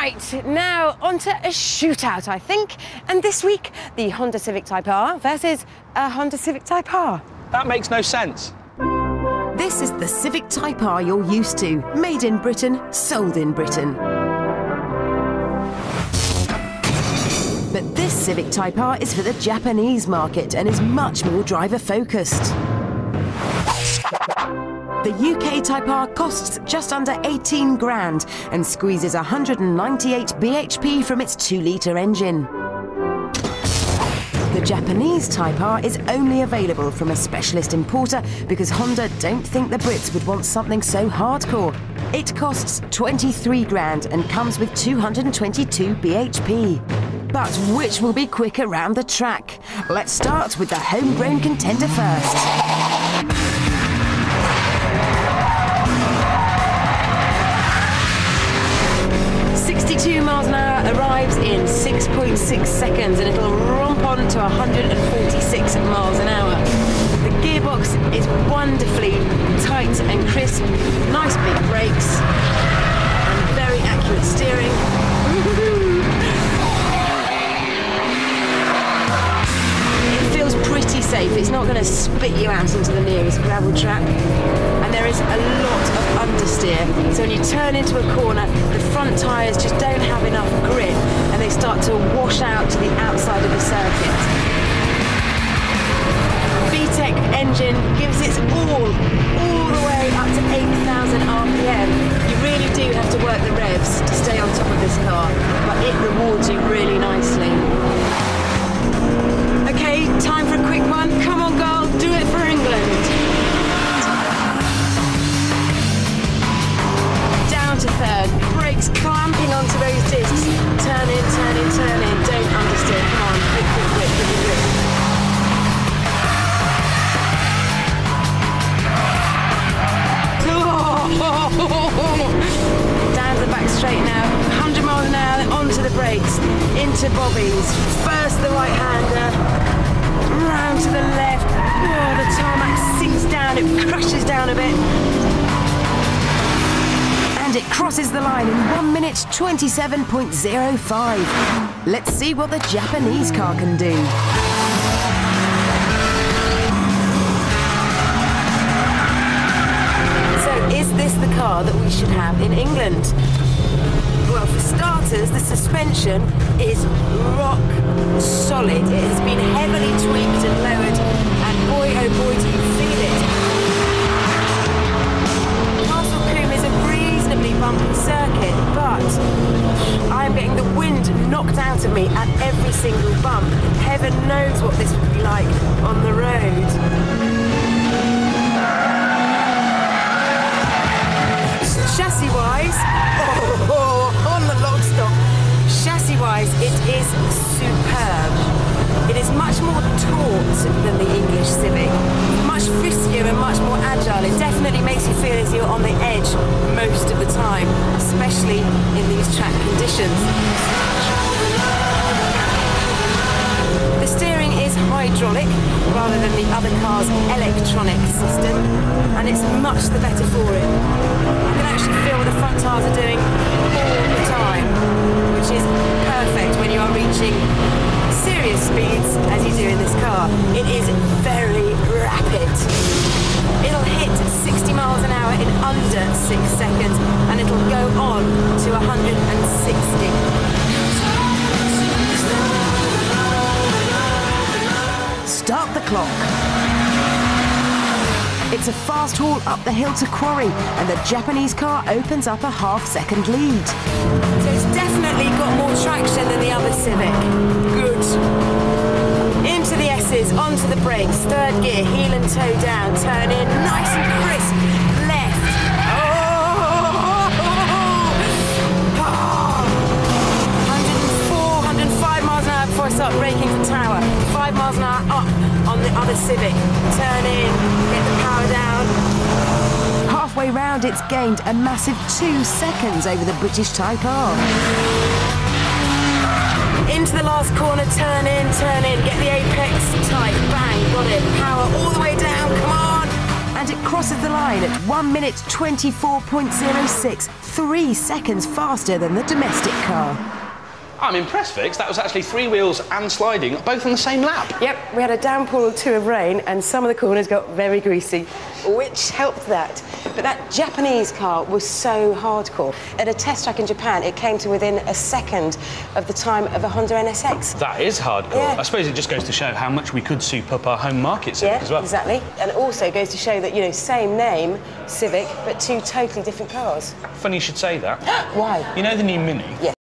Right, now onto a shootout, I think. And this week, the Honda Civic Type R versus a Honda Civic Type R. That makes no sense. This is the Civic Type R you're used to. Made in Britain, sold in Britain. But this Civic Type R is for the Japanese market and is much more driver-focused. The UK Type R costs just under 18 grand and squeezes 198 bhp from its 2-litre engine. The Japanese Type R is only available from a specialist importer because Honda don't think the Brits would want something so hardcore. It costs 23 grand and comes with 222 bhp. But which will be quick around the track? Let's start with the homegrown contender first. 62 miles an hour arrives in 6.6 seconds and it'll romp on to 146 miles an hour. The gearbox is wonderfully tight and crisp, nice big brakes and very accurate steering. It feels pretty safe, it's not going to spit you out into the nearest gravel track. And there is a lot of understeer, so when you turn into a corner, the front tyres just don't have enough grip and they start to wash out to the outside of the circuit. VTEC engine gives its all the way up to 8,000 RPM. You really do have to work the revs to stay on top of this car, but it rewards you really nicely. Okay, time for a quick one. Come on, girl, do it for England. To third, brakes clamping onto those discs. Turn in, turn in, turn in. Don't understeer. Come on, grip, grip, grip, grip, grip. Down the back straight now. 100 miles an hour, onto the brakes, into bobbies. First the right-hander, round to the left. Oh, the tarmac sinks down. It crashes down a bit. It crosses the line in 1 minute 27.05. Let's see what the Japanese car can do. So, is this the car that we should have in England? Well, for starters, the suspension is rock solid. It has been heavily tweaked and lowered, and boy, oh boy, do you feel it. Bumpy circuit, but I'm getting the wind knocked out of me at every single bump. Heaven knows what this would be like on the road. Chassis-wise, on the log stop. Chassis-wise, it is superb. It is much more taut than the English Civic, much friskier and much more agile. It definitely makes you feel as you're on the edge most of the time, especially in these track conditions. The steering is hydraulic rather than the other car's electronic system, and it's much the better for it. You can actually feel what the front tyres are doing all the time, which is perfect when you are reaching serious speeds as you do in this car. It is very rapid. It'll hit 60 miles an hour in under 6 seconds and it'll go on to 160. Start the clock. It's a fast haul up the hill to Quarry and the Japanese car opens up a half-second lead. So it's definitely got more traction than the other Civic. Good. Into the S's, onto the brakes, third gear, heel and toe down, turn in, nice and crisp, left. Oh! 104, 105 miles an hour before I start braking for tower. 5 miles an hour up on the other Civic. Turn in, get the power down. Halfway round, it's gained a massive 2 seconds over the British Type R. Into the last corner, turn in, get the apex tight, bang, got it. Power all the way down, come on. And it crosses the line at 1 minute 24.06, 3 seconds faster than the domestic car. I'm impressed, Vix. That was actually 3 wheels and sliding, both on the same lap. Yep, we had a downpour or 2 of rain and some of the corners got very greasy, which helped that. But that Japanese car was so hardcore. At a test track in Japan, it came to within a second of the time of a Honda NSX. That is hardcore. Yeah. I suppose it just goes to show how much we could soup up our home market Civic as well. Exactly. And it also goes to show that, you know, same name, Civic, but 2 totally different cars. Funny you should say that. Why? You know the new Mini? Yeah.